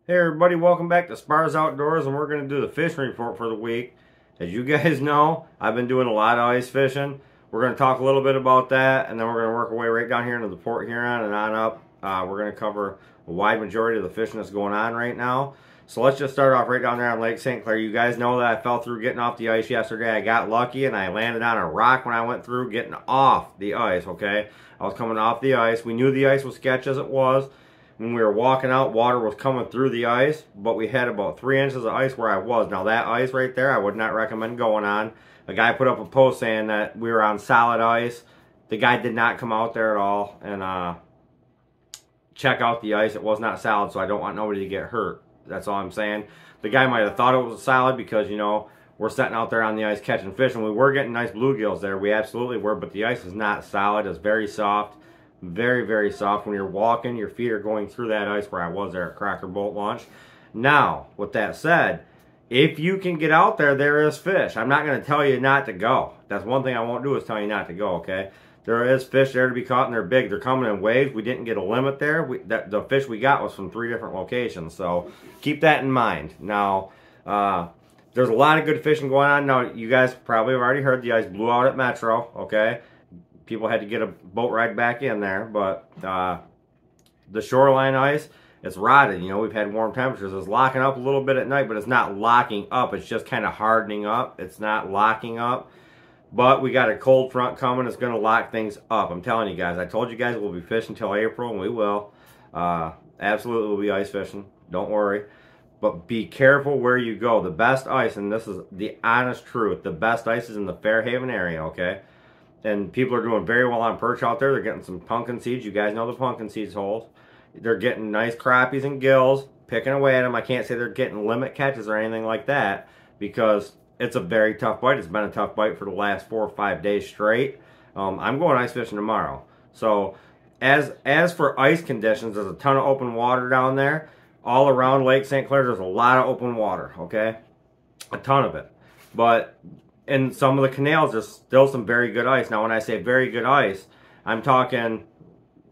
Hey everybody, welcome back to Spars Outdoors, and we're going to do the fishing report for the week. As you guys know, I've been doing a lot of ice fishing. We're going to talk a little bit about that, and then we're going to work our way right down here into the Port Huron and on up. We're going to cover a wide majority of the fishing that's going on right now. So let's just start off right down there on Lake St. Clair. You guys know that I fell through getting off the ice yesterday. I got lucky and I landed on a rock when I went through getting off the ice, okay? I was coming off the ice. We knew the ice was sketchy as it was. When we were walking out, water was coming through the ice, but we had about 3 inches of ice where I was. Now that ice right there, I would not recommend going on. A guy put up a post saying that we were on solid ice. The guy did not come out there at all and check out the ice. It was not solid, so I don't want nobody to get hurt. That's all I'm saying. The guy might have thought it was solid because, you know, we're sitting out there on the ice catching fish, and we were getting nice bluegills there. We absolutely were, but the ice is not solid. It's very soft. Very, very soft. When you're walking, your feet are going through that ice where I was there at Cracker Boat Launch. Now, with that said, if you can get out there, there is fish. I'm not going to tell you not to go. That's one thing I won't do is tell you not to go, okay? There is fish there to be caught, and they're big. They're coming in waves. We didn't get a limit there. The fish we got was from 3 different locations, so keep that in mind. Now, there's a lot of good fishing going on. Now, you guys probably have already heard the ice blew out at Metro, okay? People had to get a boat ride back in there, but the shoreline ice, it's rotted. You know, we've had warm temperatures. It's locking up a little bit at night, but it's not locking up. It's just kind of hardening up. It's not locking up. But we got a cold front coming. It's going to lock things up. I'm telling you guys. I told you guys we'll be fishing until April, and we will. Absolutely, we'll be ice fishing. Don't worry. But be careful where you go. The best ice, and this is the honest truth, the best ice is in the Fairhaven area, okay? And people are doing very well on perch out there. They're getting some pumpkin seeds. You guys know the pumpkin seeds holes. They're getting nice crappies and gills, picking away at them. I can't say they're getting limit catches or anything like that because it's a very tough bite. It's been a tough bite for the last 4 or 5 days straight. I'm going ice fishing tomorrow. So as for ice conditions, there's a ton of open water down there. All around Lake St. Clair, there's a lot of open water, okay? A ton of it. But in some of the canals, there's still some very good ice. Now, when I say very good ice, I'm talking,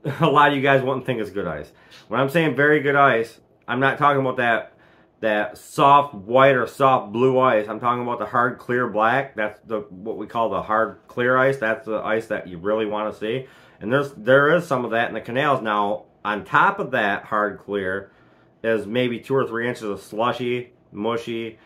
a lot of you guys wouldn't think it's good ice. When I'm saying very good ice, I'm not talking about that soft white or soft blue ice. I'm talking about the hard clear black. That's what we call the hard clear ice. That's the ice that you really want to see. And there is some of that in the canals. Now, on top of that hard clear is maybe 2 or 3 inches of slushy, mushy,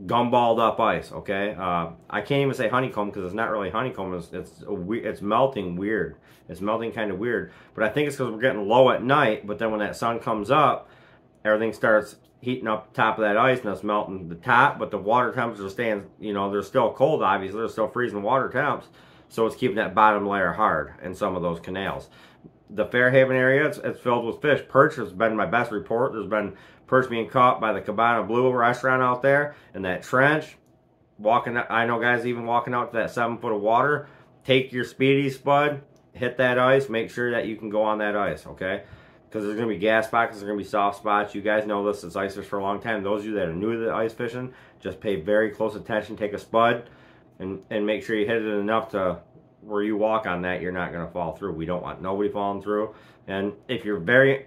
gumballed up ice, okay? I can't even say honeycomb because it's not really honeycomb. It's melting weird. It's melting kind of weird. But I think it's because we're getting low at night, but then when that sun comes up, everything starts heating up the top of that ice and it's melting the top, but the water temps are staying, you know, they're still cold, obviously. They're still freezing water temps, so it's keeping that bottom layer hard in some of those canals. The Fairhaven area, it's filled with fish. Perch has been my best report. There's been perch being caught by the Cabana Blue restaurant out there in that trench. I know guys even walking out to that 7 foot of water. Take your speedy spud, hit that ice, make sure that you can go on that ice, okay? Because there's going to be gas spots, there's going to be soft spots. You guys know this, it's ice fish for a long time. Those of you that are new to the ice fishing, just pay very close attention. Take a spud and make sure you hit it enough to where you walk on that, you're not going to fall through. We don't want nobody falling through. And if you're very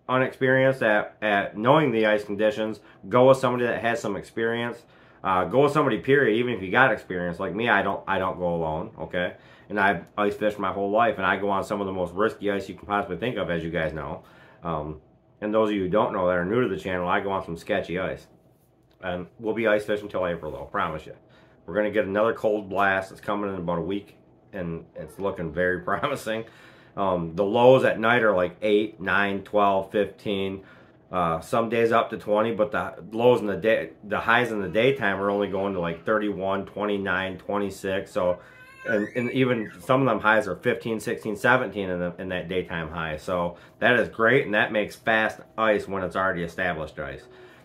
unexperienced at knowing the ice conditions, go with somebody that has some experience. Go with somebody, period. Even if you got experience, like me, I don't go alone, okay? And I've ice fished my whole life, and I go on some of the most risky ice you can possibly think of, as you guys know. And those of you who don't know that are new to the channel, I go on some sketchy ice. And we'll be ice fishing until April, though, promise you. We're going to get another cold blast. It's coming in about a week, and it's looking very promising. The lows at night are like 8, 9, 12, 15. Some days up to 20, but the lows in the day, the highs in the daytime are only going to like 31, 29, 26. So, and even some of them highs are 15, 16, 17 in that daytime high. So that is great, and that makes fast ice when it's already established ice.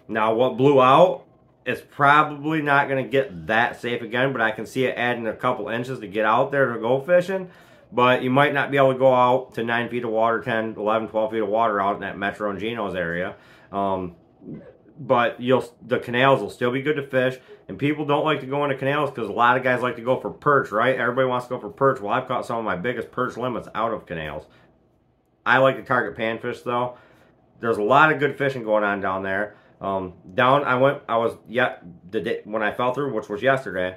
Now, what blew out, it's probably not going to get that safe again, but I can see it adding a couple inches to get out there to go fishing. But you might not be able to go out to 9 feet of water, 10, 11, 12 feet of water out in that Metro and Geno's area. But the canals will still be good to fish. And people don't like to go into canals because a lot of guys like to go for perch, right? Everybody wants to go for perch. Well, I've caught some of my biggest perch limits out of canals. I like to target panfish, though. there's a lot of good fishing going on down there. The day when I fell through, which was yesterday,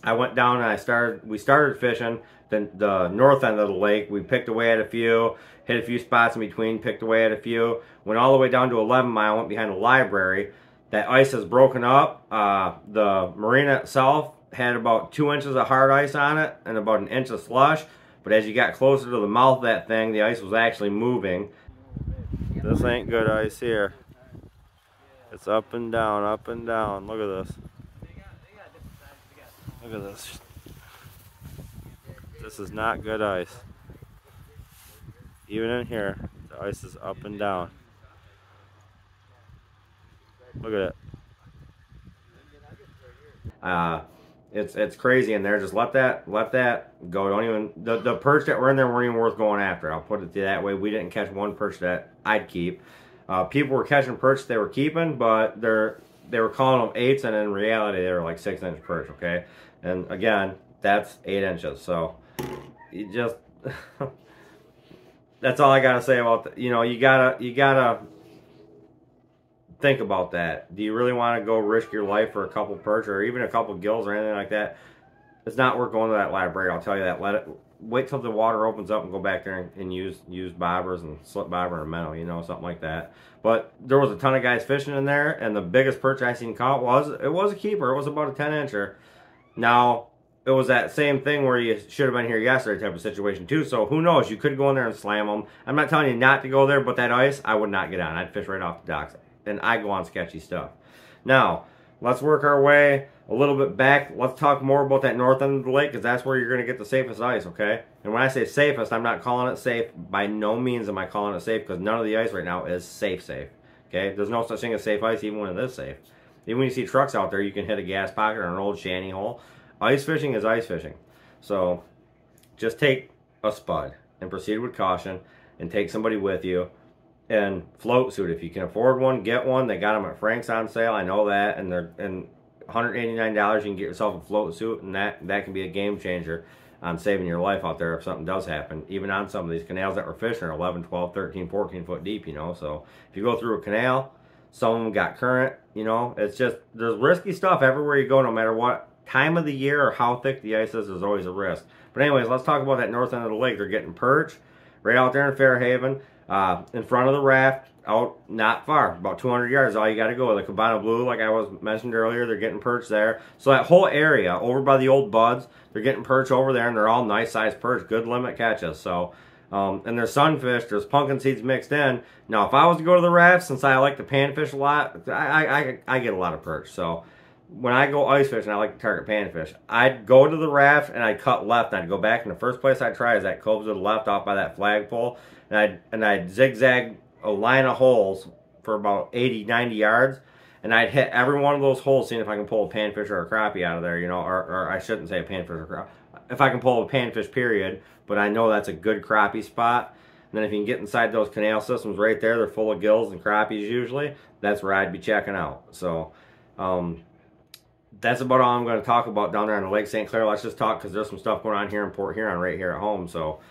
I went down and we started fishing the north end of the lake. We picked away at a few, hit a few spots in between, picked away at a few, went all the way down to 11 Mile, went behind the library. That ice has broken up. The marina itself had about 2 inches of hard ice on it and about an inch of slush. But as you got closer to the mouth of that thing, the ice was actually moving. This ain't good ice here. It's up and down, up and down. Look at this. Look at this. This is not good ice. Even in here, the ice is up and down. Look at it. It's crazy in there. Just let that go. Don't even the perch that were in there weren't even worth going after. I'll put it that way. We didn't catch one perch that I'd keep. People were catching perch they were keeping, but they were calling them 8s, and in reality they were like 6-inch perch. Okay, and again, that's 8 inches. So you just that's all I gotta say about you gotta think about that. Do you really want to go risk your life for a couple perch or even a couple gills or anything like that? It's not worth going to that library, I'll tell you that. Wait till the water opens up and go back there and use bobbers and slip bobber and minnow, something like that. But there was a ton of guys fishing in there, and the biggest perch I seen caught was a keeper. It was about a 10-incher. Now, it was that same thing where you should have been here yesterday type of situation too. So who knows? You could go in there and slam them. I'm not telling you not to go there, but that ice, I would not get on. I'd fish right off the docks. And I go on sketchy stuff. Now, let's work our way a little bit back. Let's talk more about that north end of the lake, because that's where you're going to get the safest ice, okay? And when I say safest, I'm not calling it safe. By no means am I calling it safe, because none of the ice right now is safe, okay? There's no such thing as safe ice, even when it is safe. Even when you see trucks out there, you can hit a gas pocket or an old shanty hole. Ice fishing is ice fishing. So, just take a spud and proceed with caution, and take somebody with you. And float suit, if you can afford one, get one. They got them at Frank's on sale, I know that, and they're $189. You can get yourself a float suit, and that can be a game changer on saving your life out there if something does happen. Even on some of these canals that we're fishing are 11, 12, 13, 14 foot deep, So if you go through a canal, some of them got current, It's just, there's risky stuff everywhere you go, no matter what time of the year or how thick the ice is, there's always a risk. But anyways, let's talk about that north end of the lake. They're getting perch right out there in Fairhaven. In front of the raft, out not far, about 200 yards, all you got to go. The Cabana Blue, like I was mentioned earlier, they're getting perch there. So that whole area, over by the old buds, they're getting perch over there, and they're all nice sized perch, good limit catches. So, and there's sunfish, there's pumpkin seeds mixed in. Now, if I was to go to the raft, since I like to panfish a lot, I get a lot of perch. So, when I go ice fishing, I like to target panfish. I'd go to the raft, and I'd cut left, and I'd go back, and the first place I'd try is that cove to the left off by that flagpole. And I'd zigzag a line of holes for about 80, 90 yards, and I'd hit every one of those holes, seeing if I can pull a panfish or a crappie out of there, or I shouldn't say a panfish or a crappie. If I can pull a panfish, period, but I know that's a good crappie spot. And then if you can get inside those canal systems right there, they're full of gills and crappies usually, that's where I'd be checking out. So, that's about all I'm going to talk about down there on the Lake St. Clair. Let's just talk, because there's some stuff going on here in Port Huron right here at home. So,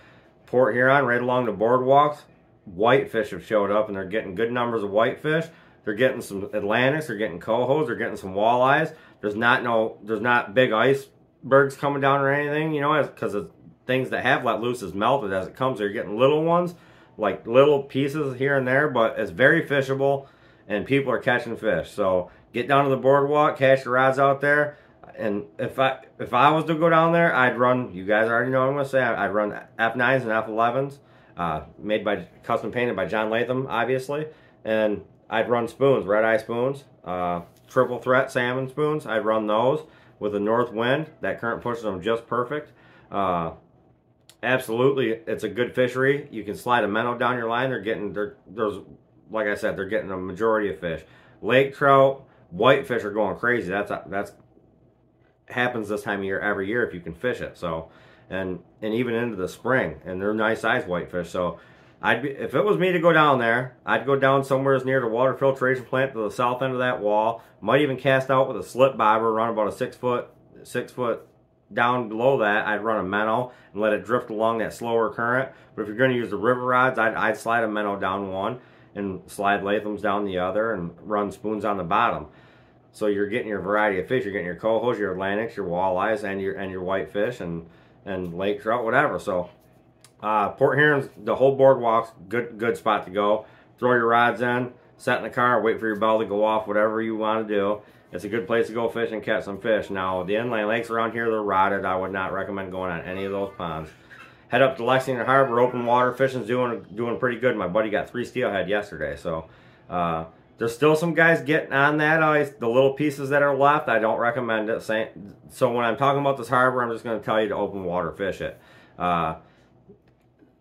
Port Huron, right along the boardwalks, whitefish have showed up, and they're getting good numbers of whitefish. They're getting some Atlantics, they're getting cohos, they're getting some walleyes. There's not big icebergs coming down or anything, because of things that have let loose is melted as it comes. They're getting little ones, like little pieces here and there, but it's very fishable, and people are catching fish. So get down to the boardwalk, cast your rods out there. And if I was to go down there, I'd run, you guys already know what I'm going to say, I'd run F9s and F11s, custom painted by John Latham, obviously. And I'd run spoons, red-eye spoons, triple threat salmon spoons. I'd run those with a north wind. That current pushes them just perfect. Absolutely, it's a good fishery. You can slide a minnow down your line. Like I said, they're getting a majority of fish. Lake trout, whitefish are going crazy. That's happens this time of year every year if you can fish it. So, and even into the spring, and they're nice sized whitefish. So if it was me to go down there, I'd go down somewhere near the water filtration plant to the south end of that wall. Might even cast out with a slip bobber, run about a 6 foot down below that. I'd run a minnow and let it drift along that slower current. But if you're going to use the river rods, I'd slide a minnow down one and slide Latham's down the other and run spoons on the bottom. So you're getting your variety of fish. You're getting your cohos, your Atlantics, your walleyes, and your whitefish and lake trout, whatever. So Port Huron's, the whole boardwalk's good spot to go. Throw your rods in, set in the car, wait for your bell to go off, whatever you want to do. It's a good place to go fish and catch some fish. Now, the inland lakes around here, they're rotted. I would not recommend going on any of those ponds. Head up to Lexington Harbor. Open water fishing's doing pretty good. My buddy got 3 steelhead yesterday. So there's still some guys getting on that ice. The little pieces that are left, I don't recommend it. So when I'm talking about this harbor, I'm just going to tell you to open water fish it.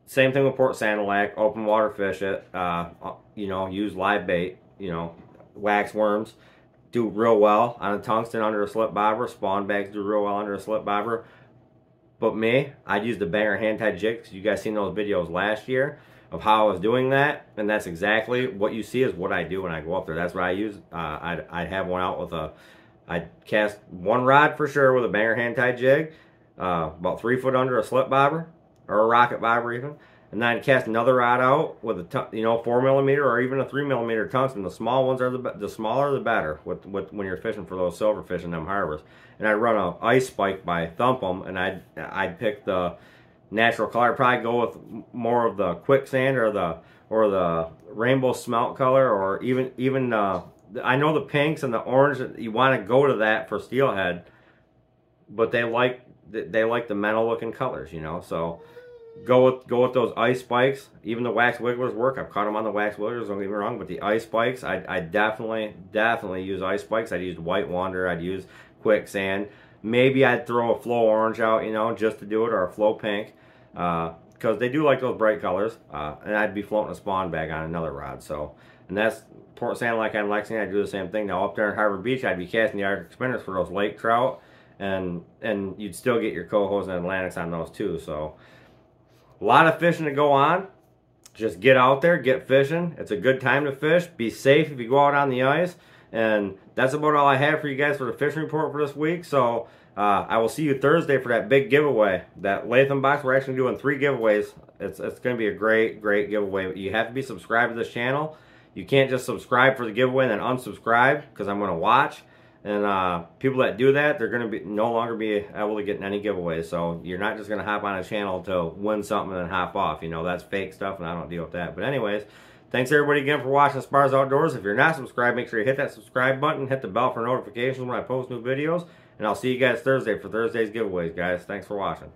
Same thing with Port Sanilac. Open water fish it. You know, use live bait. You know, wax worms do real well on a tungsten under a slip bobber. Spawn bags do real well under a slip bobber. But me, I'd use the banger hand-tied jig, because you guys seen those videos last year of how I was doing that, and that's exactly what you see is what I do when I go up there. That's what I use. I'd have one out with I'd cast one rod for sure with a banger hand-tied jig, about 3 foot under a slip bobber, or a rocket bobber even, and then I'd cast another rod out with a 4mm or even a 3mm tungsten. The small ones are the smaller the better when you're fishing for those silverfish in them harbors. And I'd run a ice spike by Thump 'em, and I'd pick the natural color. I'd probably go with more of the quicksand or the rainbow smelt color, or even I know the pinks and the orange. You want to go to that for steelhead, but they like the metal looking colors, you know. So go with those ice spikes. Even the wax wigglers work. I've caught them on the wax wigglers, don't get me wrong, but the ice spikes, I definitely use ice spikes. I'd use White Wonder, I'd use quicksand. Maybe I'd throw a flow orange out, you know, just to do it, or a flow pink, because they do like those bright colors. And I'd be floating a spawn bag on another rod. So, and that's Port Sanilac and Lexington. I'd do the same thing. Now up there in Harbor Beach, I'd be casting the Arctic spinners for those lake trout, and you'd still get your cohos and Atlantics on those too. So a lot of fishing to go on. Just get out there, get fishing. It's a good time to fish. Be safe if you go out on the ice. And that's about all I have for you guys for the fishing report for this week. So I will see you Thursday for that big giveaway. That Latham box, we're actually doing 3 giveaways. It's going to be a great giveaway. You have to be subscribed to this channel. You can't just subscribe for the giveaway and then unsubscribe, because I'm going to watch. And people that do that, they're going to no longer be able to get any giveaways. So you're not just going to hop on a channel to win something and then hop off. You know, that's fake stuff, and I don't deal with that. But anyways, thanks everybody again for watching Spars Outdoors. If you're not subscribed, make sure you hit that subscribe button, hit the bell for notifications when I post new videos. And I'll see you guys Thursday for Thursday's giveaways, guys. Thanks for watching.